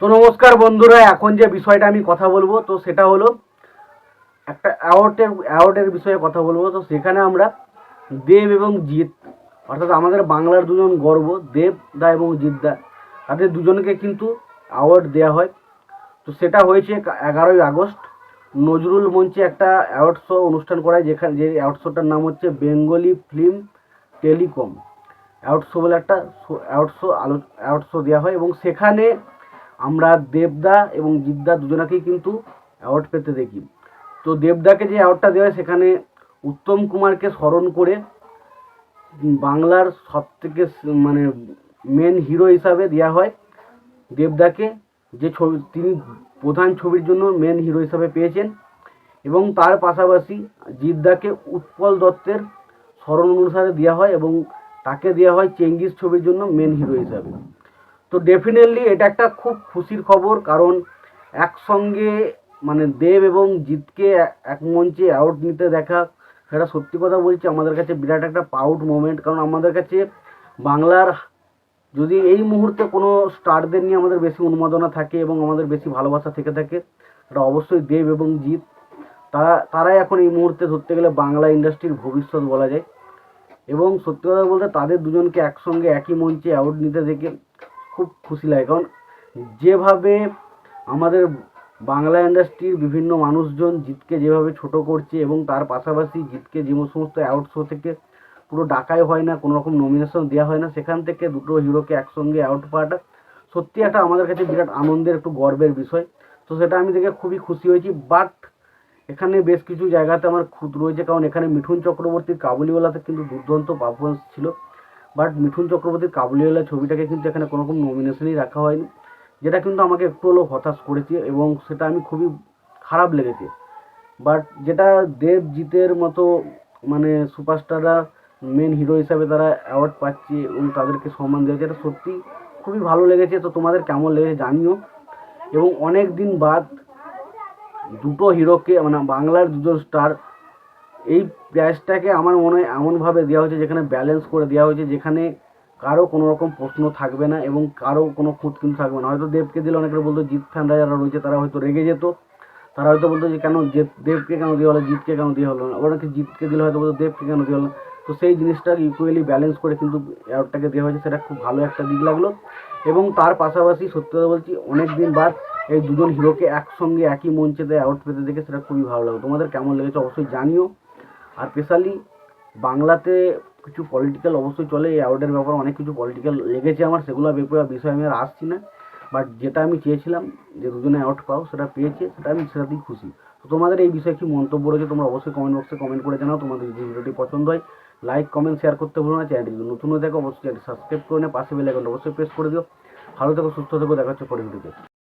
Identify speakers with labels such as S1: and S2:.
S1: তো নমস্কার বন্ধুরা, এখন যে বিষয়টা আমি কথা বলবো তো সেটা হলো একটা অ্যাওয়ার্ডের বিষয়ে কথা বলবো। তো সেখানে আমরা দেব এবং জিৎ, অর্থাৎ আমাদের বাংলার দুজন গর্ব দেব দা এবং জিৎ দা, তাদের দুজনকে কিন্তু অ্যাওয়ার্ড দেওয়া হয়। তো সেটা হয়েছে 11ই আগস্ট। নজরুল মঞ্চে একটা অ্যাওয়ার্ড শো অনুষ্ঠান করায়, যেখানে যে অ্যাওয়ার্ড শোটার নাম হচ্ছে Bengali film telecom award show বলে একটা অ্যাওয়ার্ড শো দেওয়া হয়, এবং সেখানে আমরা দেবদা এবং জিদ্দা দুজনাকেই কিন্তু অ্যাওয়ার্ড পেতে দেখি। তো দেবদাকে যে অ্যাওয়ার্ডটা দেওয়া হয় সেখানে উত্তম কুমারকে স্মরণ করে বাংলার সব থেকে মানে মেন হিরো হিসাবে দেওয়া হয় দেবদাকে, যে ছবি তিনি প্রধান ছবির জন্য মেন হিরো হিসাবে পেয়েছেন। এবং তার পাশাপাশি জিদ্দাকে উৎপল দত্তের স্মরণ অনুসারে দেওয়া হয়, এবং তাকে দেওয়া হয় চেঙ্গিস ছবির জন্য মেন হিরো হিসাবে। তো ডেফিনেটলি এটা একটা খুব খুশির খবর, কারণ একসঙ্গে মানে দেব এবং জিৎকে এক মঞ্চে অ্যাওয়ার্ড নিতে দেখা, সেটা সত্যি কথা বলছি আমাদের কাছে বিরাট একটা প্রাউড মোমেন্ট। কারণ আমাদের কাছে বাংলার যদি এই মুহূর্তে কোনো স্টারদের নিয়ে আমাদের বেশি উন্মাদনা থাকে এবং আমাদের বেশি ভালোবাসা থেকে থাকে, সেটা অবশ্যই দেব এবং জিৎ। তারাই এখন এই মুহূর্তে ধরতে গেলে বাংলা ইন্ডাস্ট্রির ভবিষ্যৎ বলা যায়। এবং সত্যি কথা বলতে তাদের দুজনকে একসঙ্গে একই মঞ্চে অ্যাওয়ার্ড নিতে দেখে খুব খুশি লাগে। কারণ যেভাবে আমাদের বাংলা ইন্ডাস্ট্রির বিভিন্ন মানুষজন জিতকে যেভাবে ছোট করছে, এবং তার পাশাপাশি জিতকে যে সমস্ত অ্যাওয়ার্ড শো থেকে পুরো ডাকাই হয় না, কোনো রকম নমিনেশন দেওয়া হয় না, সেখান থেকে দুটো হিরোকে একসঙ্গে অ্যাওয়ার্ড পাওয়াটা সত্যি একটা আমাদের কাছে বিরাট আনন্দের, একটু গর্বের বিষয়। তো সেটা আমি দেখে খুবই খুশি হয়েছি। বাট এখানে বেশ কিছু জায়গাতে আমার খুঁত রয়েছে, কারণ এখানে মিঠুন চক্রবর্তীর কাবুলিওয়ালাতে কিন্তু দুর্দান্ত পারফরমেন্স ছিল। বাট মিঠুন চক্রবর্তীর কাবুলিওয়ালা ছবিটাকে কিন্তু এখানে কোনো রকম নমিনেশনই রাখা হয়নি, যেটা কিন্তু আমাকে একটু হলেও হতাশ করেছে, এবং সেটা আমি খুবই খারাপ লেগেছে। বাট যেটা দেবজিতের মতো মানে সুপারস্টাররা মেন হিরো হিসাবে তারা অ্যাওয়ার্ড পাচ্ছে এবং তাদেরকে সম্মান দেওয়া হচ্ছে, এটা সত্যি খুবই ভালো লেগেছে। তো তোমাদের কেমন লেগেছে জানিও। এবং অনেক দিন বাদ দুটো হিরোকে মানে বাংলার দুজন স্টার, এই প্রাইজটাকে আমার মনে হয় এমনভাবে দেওয়া হয়েছে যেখানে ব্যালেন্স করে দেওয়া হয়েছে, যেখানে কারো কোনো রকম প্রশ্ন থাকবে না এবং কারো কোনো খুঁত কিন্তু থাকবে না। হয়তো দেবকে দিলে অনেকে বলতো, জিৎ ফ্যানরা যারা রয়েছে তারা হয়তো রেগে যেত, তারা হয়তো বলতো যে কেন দেবকে কেন দেওয়া হলো, জিতকে কেন দেওয়া হলো না। অনেকে জিতকে দিলে হয়তো বলতো দেবকে কেন দেওয়া হলো না। তো সেই জিনিসটা ইকুয়ালি ব্যালেন্স করে কিন্তু অ্যাওয়ার্ডটাকে দেওয়া হয়েছে, সেটা খুব ভালো একটা দিক লাগলো। এবং তার পাশাপাশি সত্যি কথা বলছি, অনেক দিন বাদ এই দুজন হিরোকে একসঙ্গে একই মঞ্চেতে অ্যাওয়ার্ড পেতে দেখে সেটা খুবই ভালো লাগলো। তোমাদের কেমন লেগেছে অবশ্যই জানিও। আর স্পেশালি বাংলাতে কিছু পলিটিক্যাল অবশ্যই চলে, এই অ্যাওয়ার্ডের ব্যাপারে অনেক কিছু পলিটিক্যাল লেগেছে আমার, সেগুলো বিষয়ে আমি আর আসছি না। বাট যেটা আমি চেয়েছিলাম যে দুজনে অ্যাওয়ার্ড পাও, সেটা পেয়েছে, সেটাতেই খুশি। তো তোমাদের এই বিষয়ে কি মন্তব্য রয়েছে তোমরা অবশ্যই কমেন্ট বক্সে কমেন্ট করে জানাও। তোমাদের যদি ভিডিওটি পছন্দ হয় লাইক কমেন্ট শেয়ার করতে ভুলো না। চ্যানেলটি যদি নতুন হয়ে থাকো অবশ্যই চ্যানেলটি সাবস্ক্রাইব করে নিয়ে পাশে বেল আইকনটা অবশ্যই প্রেস করে দিও। ভালো থেকো, সুস্থ থেকো, দেখা হচ্ছে পরের ভিডিওতে।